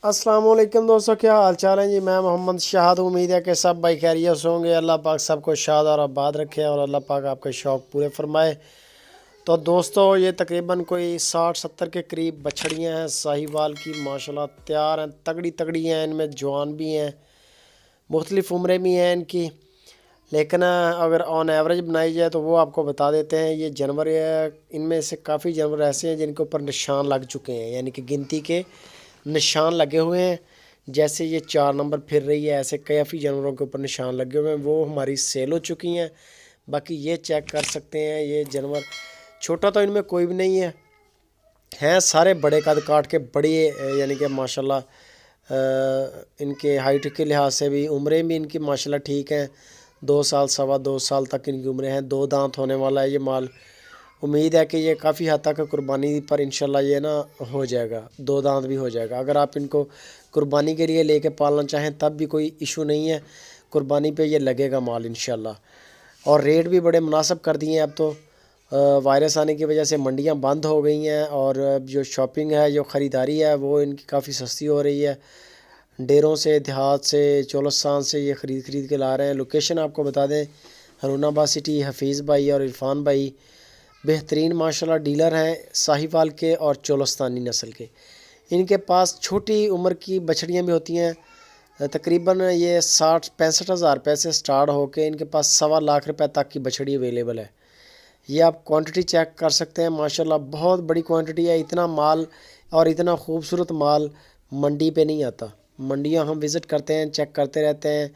अस्सलाम वालेकुम दोस्तों, क्या हाल चाल है जी। मैं मोहम्मद शाहद। उम्मीद है कि सब भाई खैरियत से होंगे। अल्लाह पाक सबको शाद और आबाद रखे और अल्लाह पाक आपके शौक़ पूरे फरमाए। तो दोस्तों, ये तकरीबन कोई 60-70 के करीब बछड़ियाँ हैं साहिवाल की, माशाल्लाह तैयार हैं, तगड़ी तगड़ी हैं। इनमें जवान भी हैं, मुख्तलिफ़ उम्रें भी हैं इनकी। लेकिन अगर ऑन एवरेज बनाई जाए तो वो आपको बता देते हैं। ये जानवर, इनमें से काफ़ी जानवर ऐसे हैं जिनके ऊपर निशान लग चुके हैं, यानी कि गिनती के निशान लगे हुए हैं। जैसे ये 4 नंबर फिर रही है, ऐसे काफ़ी जानवरों के ऊपर निशान लगे हुए हैं, वो हमारी सेल हो चुकी हैं। बाकी ये चेक कर सकते हैं, ये जानवर छोटा तो इनमें कोई भी नहीं है, हैं सारे बड़े कद काट के बड़े, यानी कि माशाल्लाह इनके हाइट के लिहाज से भी उम्रें भी इनकी माशाल्लाह ठीक हैं। 2 साल, सवा 2 साल तक इनकी उम्रें हैं। 2 दांत होने वाला है ये माल। उम्मीद है कि ये काफ़ी हद तक कुर्बानी पर इंशाल्लाह ये ना हो जाएगा, 2 दांत भी हो जाएगा। अगर आप इनको कुर्बानी के लिए लेके पालना चाहें तब भी कोई इशू नहीं है, कुर्बानी पे ये लगेगा माल इंशाल्लाह। और रेट भी बड़े मुनासिब कर दिए हैं अब तो। वायरस आने की वजह से मंडियां बंद हो गई हैं और जो शॉपिंग है, जो ख़रीदारी है, वो इनकी काफ़ी सस्ती हो रही है। डेरों से, देहात से, चोलस्तान से ये ख़रीद के ला रहे हैं। लोकेशन आपको बता दें, हरूनाबाद सिटी। हफीज़ भाई और इरफान भाई बेहतरीन माशाल्लाह डीलर हैं साहिवाल के और चोलस्तानी नस्ल के। इनके पास छोटी उम्र की बछड़ियाँ भी होती हैं। तकरीबन ये 60-65 हज़ार रुपये से स्टार्ट होके इनके पास 1.25 लाख रुपए तक की बछड़ी अवेलेबल है। ये आप क्वांटिटी चेक कर सकते हैं, माशाल्लाह बहुत बड़ी क्वांटिटी है। इतना माल और इतना खूबसूरत माल मंडी पे नहीं आता। मंडियाँ हम विज़िट करते हैं, चेक करते रहते हैं।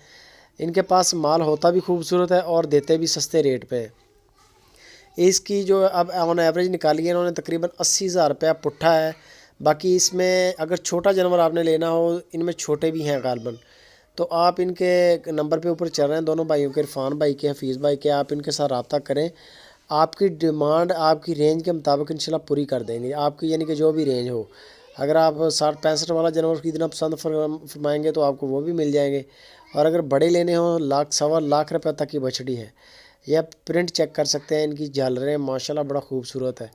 इनके पास माल होता भी खूबसूरत है और देते भी सस्ते रेट पे। इसकी जो अब ऑन एवरेज निकाली है इन्होंने, तकरीबन 80,000 रुपया पुट्ठा है। बाकी इसमें अगर छोटा जानवर आपने लेना हो, इनमें छोटे भी हैं गालबन, तो आप इनके नंबर पे ऊपर चल रहे हैं दोनों भाइयों के, इरफान भाई के, हफीज़ भाई के। आप इनके साथ रब्ता करें, आपकी डिमांड आपकी रेंज के मुताबिक इंशाल्लाह पूरी कर देंगे। आपकी यानी कि जो भी रेंज हो, अगर आप 60-65 वाला जानवर खरीदना पसंद फरमाएंगे तो आपको वो भी मिल जाएंगे। और अगर बड़े लेने हो, 1.25 सवा लाख रुपये तक की बछड़ी है। यह प्रिंट चेक कर सकते हैं, इनकी झालरें माशाल्लाह बड़ा खूबसूरत है।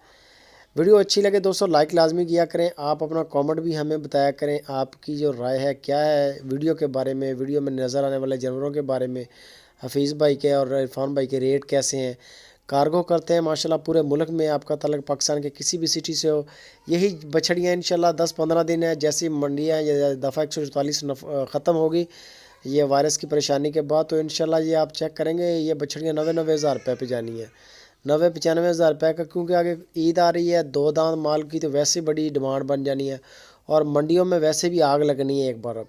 वीडियो अच्छी लगे दोस्तों लाइक लाजमी किया करें। आप अपना कमेंट भी हमें बताया करें, आपकी जो राय है क्या है वीडियो के बारे में, वीडियो में नज़र आने वाले जानवरों के बारे में। हफीज़ भाई के और इरफान भाई के रेट कैसे हैं। कार्गो करते हैं माशाल्लाह पूरे मुल्क में, आपका तलक पाकिस्तान के किसी भी सिटी से हो। यही बछड़ियाँ इंशाल्लाह 10-15 दिन है, जैसी मंडियाँ या दफ़ा 144 ख़त्म होगी ये वायरस की परेशानी के बाद, तो इंशाल्लाह ये आप चेक करेंगे, ये बछड़ियाँ 90-90 हज़ार रुपये पे जानी है। 90-95 हज़ार रुपये का, क्योंकि आगे ईद आ रही है। 2 दांत माल की तो वैसे बड़ी डिमांड बन जानी है और मंडियों में वैसे भी आग लगनी है एक बार अब।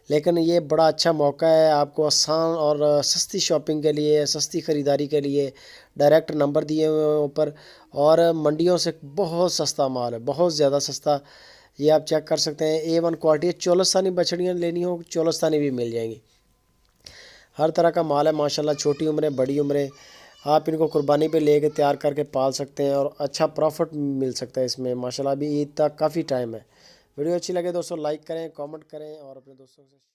लेकिन ये बड़ा अच्छा मौका है आपको आसान और सस्ती शॉपिंग के लिए, सस्ती ख़रीदारी के लिए। डायरेक्ट नंबर दिए हुए हैं ऊपर, और मंडियों से बहुत सस्ता माल है, बहुत ज़्यादा सस्ता। ये आप चेक कर सकते हैं, A1 क्वालिटी है। चोलस्तानी बछड़ियाँ लेनी हो, चोलस्तानी भी मिल जाएंगी। हर तरह का माल है माशाल्लाह, छोटी उम्रें, बड़ी उम्रें। आप इनको कुर्बानी पे लेके तैयार करके पाल सकते हैं और अच्छा प्रॉफिट मिल सकता है इसमें माशाल्लाह। अभी ईद तक काफ़ी टाइम है। वीडियो अच्छी लगे दोस्तों लाइक करें, कमेंट करें और अपने दोस्तों से